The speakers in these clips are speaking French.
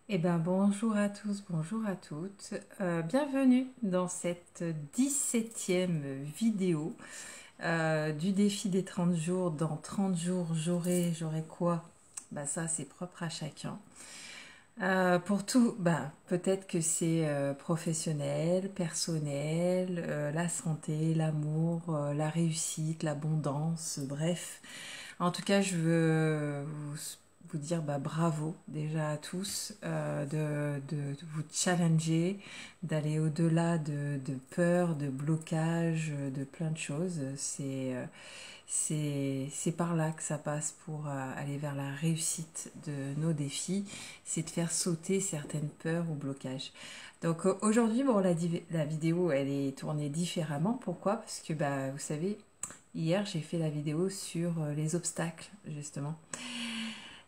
Eh ben bonjour à tous, bonjour à toutes. Bienvenue dans cette 17e vidéo du défi des 30 jours. Dans 30 jours, j'aurai quoi? Bah ça, c'est propre à chacun. Pour tout, bah, peut-être que c'est professionnel, personnel, la santé, l'amour, la réussite, l'abondance, bref. En tout cas, je veux vous dire bah, bravo déjà à tous de vous challenger, d'aller au-delà de peur, de blocage, de plein de choses. C'est par là que ça passe pour aller vers la réussite de nos défis, c'est de faire sauter certaines peurs ou blocages. Donc aujourd'hui, bon, la vidéo, elle est tournée différemment. Pourquoi? Parce que, bah, vous savez, hier, j'ai fait la vidéo sur les obstacles, justement.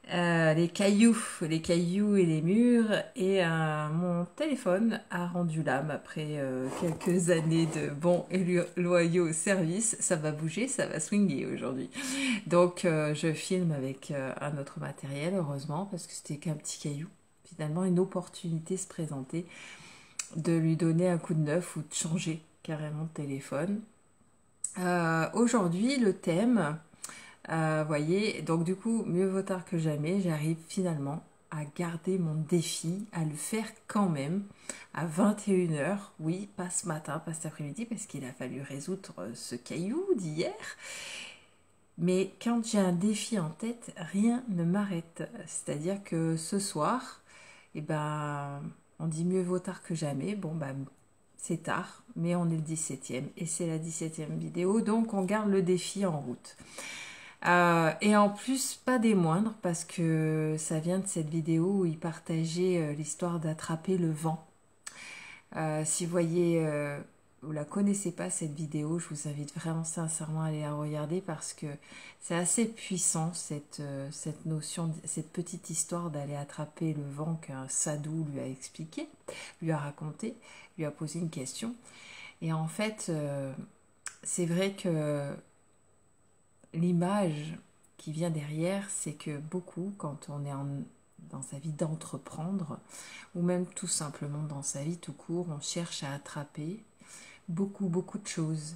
Les cailloux et les murs. Et mon téléphone a rendu l'âme après quelques années de bons et loyaux services. Ça va bouger, ça va swinguer aujourd'hui. Donc, je filme avec un autre matériel, heureusement, parce que c'était qu'un petit caillou. Finalement, une opportunité se présentait de lui donner un coup de neuf ou de changer carrément de téléphone. Aujourd'hui, le thème, voyez, donc du coup, mieux vaut tard que jamais, j'arrive finalement à garder mon défi, à le faire quand même à 21 h. Oui, pas ce matin, pas cet après-midi, parce qu'il a fallu résoudre ce caillou d'hier. Mais quand j'ai un défi en tête, rien ne m'arrête. C'est-à-dire que ce soir, eh ben, on dit mieux vaut tard que jamais. Bon, ben, c'est tard, mais on est le 17e et c'est la 17e vidéo, donc on garde le défi en route. Et en plus, pas des moindres, parce que ça vient de cette vidéo où il partageait l'histoire d'attraper le vent. Si vous voyez, vous la connaissez pas cette vidéo, je vous invite vraiment sincèrement à aller la regarder parce que c'est assez puissant cette notion, cette petite histoire d'aller attraper le vent qu'un sadhu lui a expliqué, lui a raconté, lui a posé une question. Et en fait, c'est vrai que l'image qui vient derrière, c'est que beaucoup, quand on est dans sa vie d'entreprendre, ou même tout simplement dans sa vie tout court, on cherche à attraper beaucoup de choses,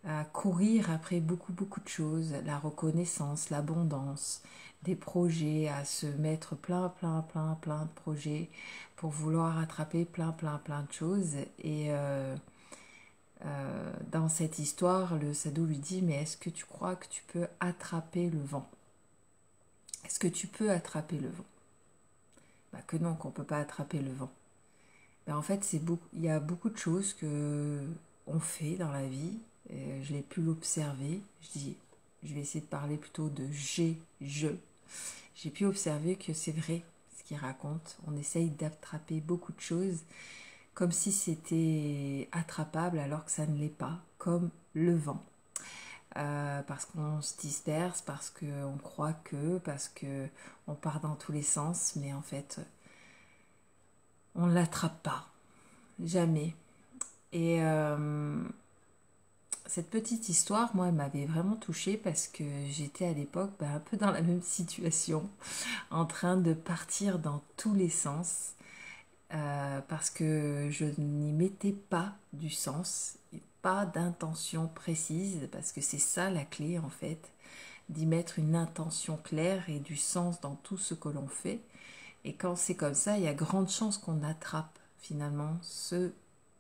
à courir après beaucoup de choses, la reconnaissance, l'abondance, des projets, à se mettre plein de projets pour vouloir attraper plein de choses. Et dans cette histoire, le sadhu lui dit, mais est-ce que tu crois que tu peux attraper le vent? Est-ce que tu peux attraper le vent? Bah que non, qu'on ne peut pas attraper le vent. Ben en fait, il y a beaucoup de choses que on fait dans la vie. Je l'ai pu l'observer. Je vais essayer de parler plutôt de je. J'ai pu observer que c'est vrai ce qu'il raconte. On essaye d'attraper beaucoup de choses comme si c'était attrapable alors que ça ne l'est pas, comme le vent. Parce qu'on se disperse, parce qu'on croit parce qu'on part dans tous les sens, mais en fait, on ne l'attrape pas. Jamais. Et cette petite histoire, moi, elle m'avait vraiment touchée parce que j'étais à l'époque un peu dans la même situation, en train de partir dans tous les sens, parce que je n'y mettais pas du sens, et pas d'intention précise, parce que c'est ça la clé en fait, d'y mettre une intention claire et du sens dans tout ce que l'on fait. Et quand c'est comme ça, il y a grande chance qu'on attrape finalement ce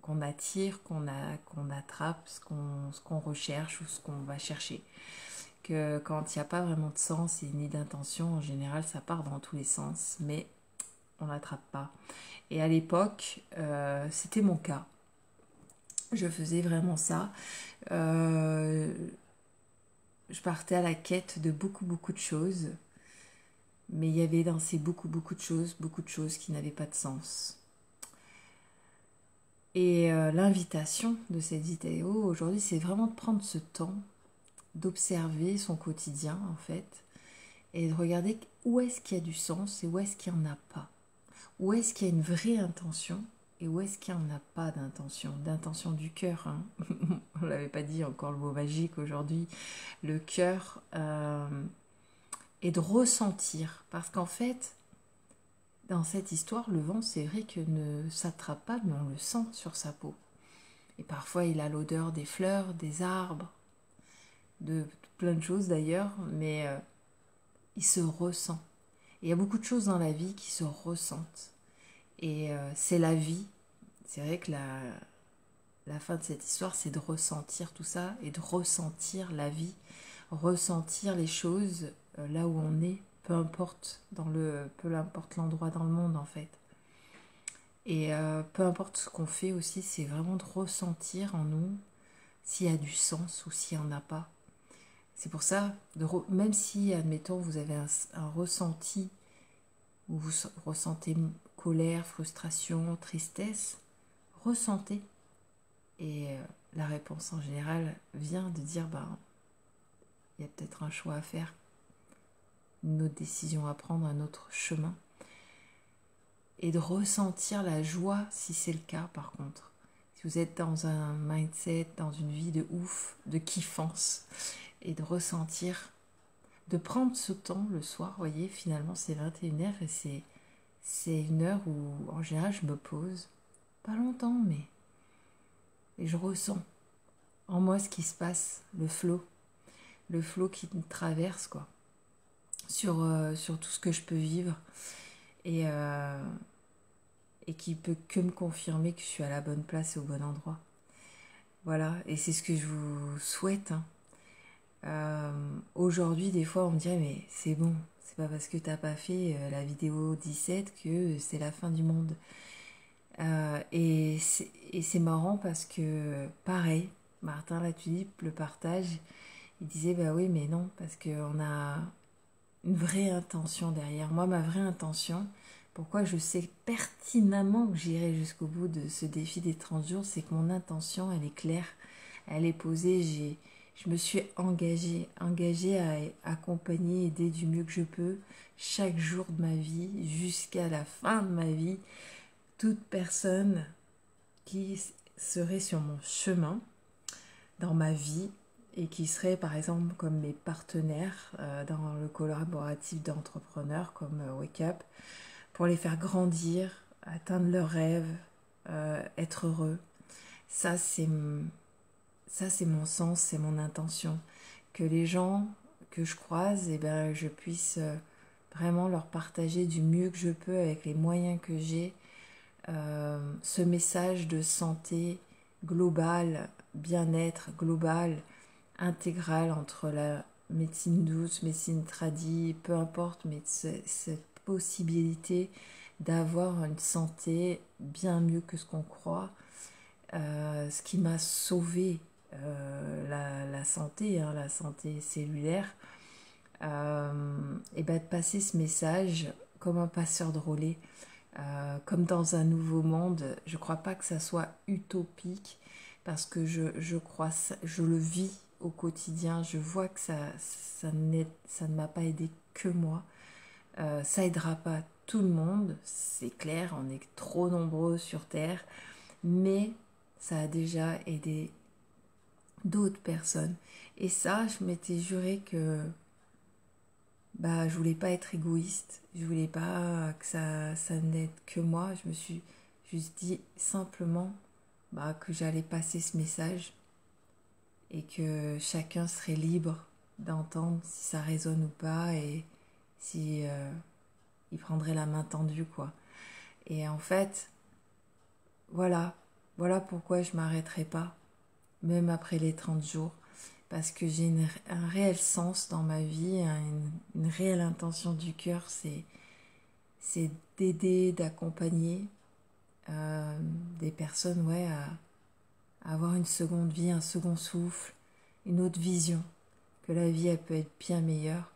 qu'on attire, qu'on attrape, ce qu'on recherche ou ce qu'on va chercher. Que quand il n'y a pas vraiment de sens et ni d'intention, en général, ça part dans tous les sens, mais on n'attrape pas. Et à l'époque, c'était mon cas. Je faisais vraiment ça. Euh, je partais à la quête de beaucoup de choses, mais il y avait dans ces beaucoup de choses qui n'avaient pas de sens. Et l'invitation de cette vidéo aujourd'hui, c'est vraiment de prendre ce temps d'observer son quotidien en fait et de regarder où est-ce qu'il y a du sens et où est-ce qu'il n'y en a pas. Où est-ce qu'il y a une vraie intention et où est-ce qu'il n'y en a pas d'intention du cœur. Hein. On ne l'avait pas dit encore le mot magique aujourd'hui. Le cœur est de ressentir parce qu'en fait, dans cette histoire, le vent, c'est vrai que ne s'attrape pas, mais on le sent sur sa peau. Et parfois, il a l'odeur des fleurs, des arbres, de plein de choses d'ailleurs, mais il se ressent. Et il y a beaucoup de choses dans la vie qui se ressentent. Et c'est la vie. C'est vrai que la fin de cette histoire, c'est de ressentir tout ça et de ressentir la vie, ressentir les choses là où on est, peu importe l'endroit dans le monde en fait. Et peu importe ce qu'on fait aussi, c'est vraiment de ressentir en nous s'il y a du sens ou s'il n'y en a pas. C'est pour ça, même si, admettons, vous avez un ressenti où vous ressentez colère, frustration, tristesse, ressentez. Et la réponse en général vient de dire, il y a peut-être un choix à faire, une autre décision à prendre, un autre chemin. Et de ressentir la joie si c'est le cas par contre. Si vous êtes dans un mindset, dans une vie de ouf, de kiffance, et de ressentir, de prendre ce temps le soir, vous voyez, finalement c'est 21h et c'est une heure où en général je me pose, pas longtemps mais, et je ressens en moi ce qui se passe, le flow qui me traverse quoi, sur tout ce que je peux vivre et qui peut que me confirmer que je suis à la bonne place et au bon endroit. Voilà, et c'est ce que je vous souhaite. Aujourd'hui, des fois, on me dirait, mais c'est bon, c'est pas parce que t'as pas fait la vidéo 17 que c'est la fin du monde. Et c'est marrant parce que, pareil, Martin Latulippe le partage, il disait, bah oui, mais non, parce qu'on a une vraie intention derrière. Moi, ma vraie intention, pourquoi je sais pertinemment que j'irai jusqu'au bout de ce défi des 30 jours, c'est que mon intention, elle est claire, elle est posée, je me suis engagée à accompagner, aider du mieux que je peux, chaque jour de ma vie, jusqu'à la fin de ma vie, toute personne qui serait sur mon chemin, dans ma vie, et qui seraient par exemple comme mes partenaires dans le collaboratif d'entrepreneurs comme Wake Up, pour les faire grandir, atteindre leurs rêves, être heureux. Ça c'est mon sens, c'est mon intention. Que les gens que je croise, je puisse vraiment leur partager du mieux que je peux avec les moyens que j'ai ce message de santé globale, bien-être global, intégral entre la médecine douce, médecine tradie, peu importe, mais cette possibilité d'avoir une santé bien mieux que ce qu'on croit, ce qui m'a sauvé la santé, la santé cellulaire, et de passer ce message comme un passeur de relais, comme dans un nouveau monde. Je ne crois pas que ça soit utopique parce que je crois, je le vis au quotidien, je vois que ça ne m'a pas aidé que moi. Ça aidera pas tout le monde, c'est clair, on est trop nombreux sur Terre, mais ça a déjà aidé d'autres personnes. Et ça, je m'étais juré que je voulais pas être égoïste, je voulais pas que ça n'aide que moi. Je me suis juste dit simplement que j'allais passer ce message et que chacun serait libre d'entendre si ça résonne ou pas et si il prendrait la main tendue quoi. Et en fait, voilà pourquoi je m'arrêterai pas, même après les 30 jours. Parce que j'ai un réel sens dans ma vie, une réelle intention du cœur, c'est d'aider, d'accompagner des personnes à avoir une seconde vie, un second souffle, une autre vision, que la vie elle peut être bien meilleure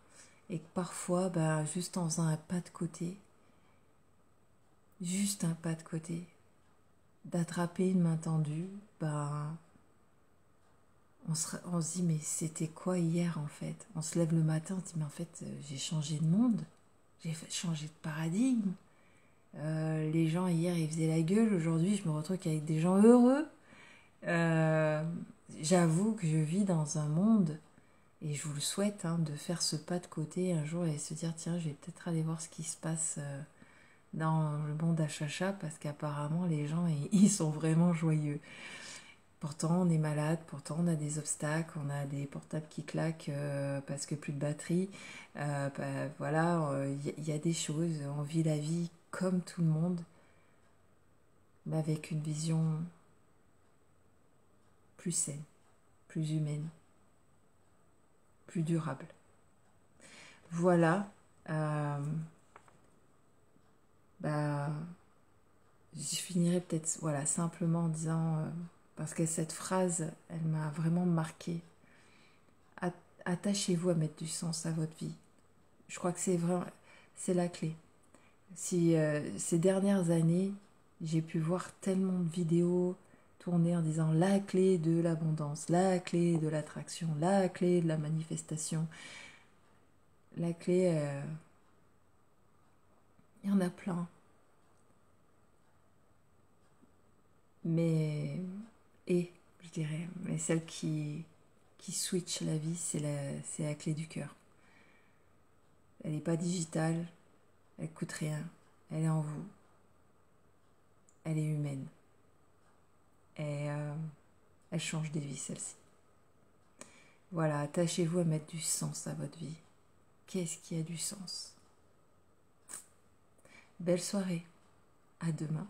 et que parfois, juste en faisant un pas de côté, d'attraper une main tendue, on se dit mais c'était quoi hier en fait? On se lève le matin, on se dit mais en fait j'ai changé de monde, j'ai changé de paradigme. Les gens hier ils faisaient la gueule, aujourd'hui je me retrouve avec des gens heureux. J'avoue que je vis dans un monde et je vous le souhaite de faire ce pas de côté un jour et se dire tiens je vais peut-être aller voir ce qui se passe dans le monde d'Achacha parce qu'apparemment les gens ils sont vraiment joyeux. Pourtant on est malade, pourtant on a des obstacles, on a des portables qui claquent parce que plus de batterie. Bah, voilà, y a des choses, on vit la vie comme tout le monde, mais avec une vision plus saine, plus humaine, plus durable. Voilà. Bah, je finirai peut-être voilà, simplement en disant, parce que cette phrase, elle m'a vraiment marquée. Attachez-vous à mettre du sens à votre vie. Je crois que c'est vraiment, c'est la clé. Si ces dernières années, j'ai pu voir tellement de vidéos tourner en disant la clé de l'abondance, la clé de l'attraction, la clé de la manifestation, la clé, il y en a plein. Mais, je dirais, mais celle qui switch la vie, c'est la clé du cœur. Elle n'est pas digitale, elle coûte rien, elle est en vous, elle est humaine. Et elle change des vies, celle-ci. Voilà, attachez-vous à mettre du sens à votre vie. Qu'est-ce qui a du sens? Belle soirée, à demain.